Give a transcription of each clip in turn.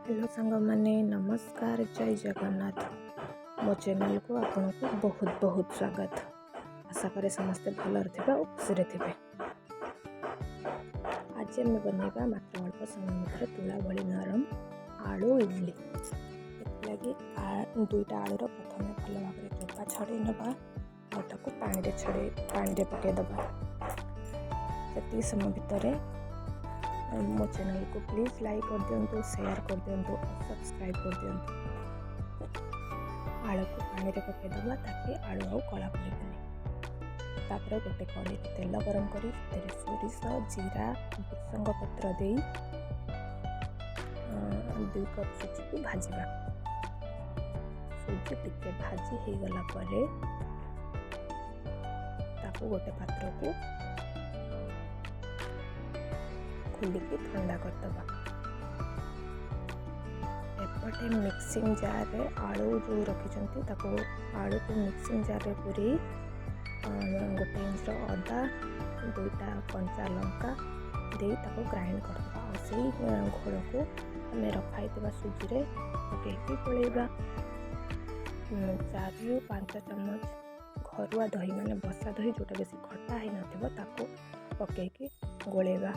Hello सांग माने नमस्कार जय जगन्नाथ मो चैनल को आपन को बहुत बहुत स्वागत। आशा करे समस्ते भलर थे और खुशी थे। आज आम बनवा मात्र अल्प समय भितर तुला भली नरम आलू इडली। लगी दुईटा आलूर प्रथम भल भाव चोपा छड़े नवा और पानी पकईदबा। से समय भितर मो चैनल को प्लीज लाइक कर दिंतु, शेयर कर दिंतु और सब्सक्राइब कर दिंतु। आलू को पानी में पकईदबा ताकि आलू आउ कला पड़ेगा। तापर गोटे कड़ाई तेल गरम कर सोरिष जीरा भृषंग पत्र दे 2 कप सूजी को भाजवा। सूजी टिके भाजी हो गला परे ताको गोटे पात्र को खुलिकी ठंडा करदबा। एपटे मिक्सिंग जार रे आलू जो रखी आलू को मिक्सिंग जार रे पूरी गोटे इंच अदा 2टा कंचा लंका दे ताको ग्राइंड करदबा। और से घोल को आम रखाई सूजी रे पकईकी गोलेबा। 4 ରୁ 5 चम्मच घरुआ दही माने बसा दही जोटा बेसी खट्टा ही नथिबो ताको पकईकी गोलेबा।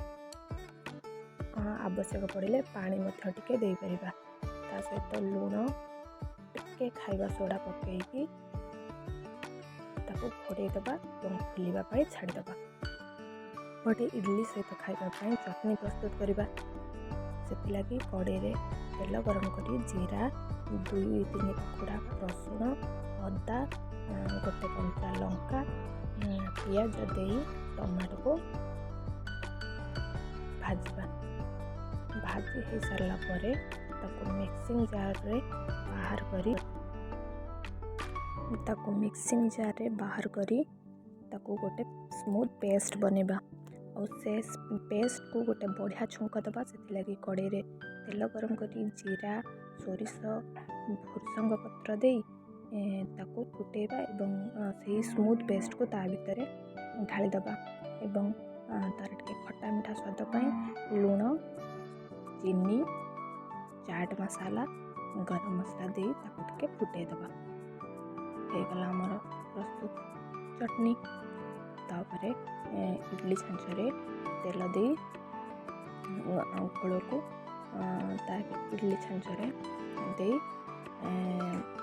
आवश्यक पड़े पानी टिके दे परिबा। ता सहित लूण टिके खाइबा सोडा पकईकी ताको घोड़ेदबा और फुलिबा पाई छाड़ीदबा। गोटे इडली सहित खाइबा पाई चटनी प्रस्तुत करिबा। सेति लगी कड़ाई रे तेल गरम करी जीरा 2-3 टुकड़ा रसुण अदा गोटे कंचा लंका पियाज दे टमाटो को भाजबा। भाजी हो सारा परे ताको मिक्सिंग जार रे बाहर करी ताको गोटे स्मूथ पेस्ट बनेबा। और से पेस्ट को गोटे बढ़िया छुंक दबा। से लगी कड़ाई रे तेल गरम करी जीरा सोरिष भृषंग पत्र दे ताको फुटेबा एवं से स्मूथ पेस्ट को ता भितर ढाली दबा। एवं तार टे खट्टा मीठा स्वाद पाई लूण चीनी चाट मसाला गरम मसाला दे ताको टिके फुटेदबा। हो गला हमर प्रस्तुत चटनी। तापरे इडली छांचरे तेल दे घोल को इडली छांचरे दे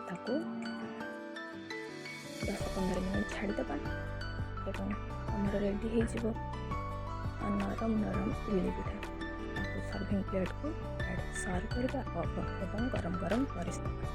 ताको 10-15 मिनट छाड़ीदबा। एवं हमर रेडी हो नरम नरम इडली पिठा। सर्विंग प्लेट को सर्व करवा और गरम गरम परिस्थिति।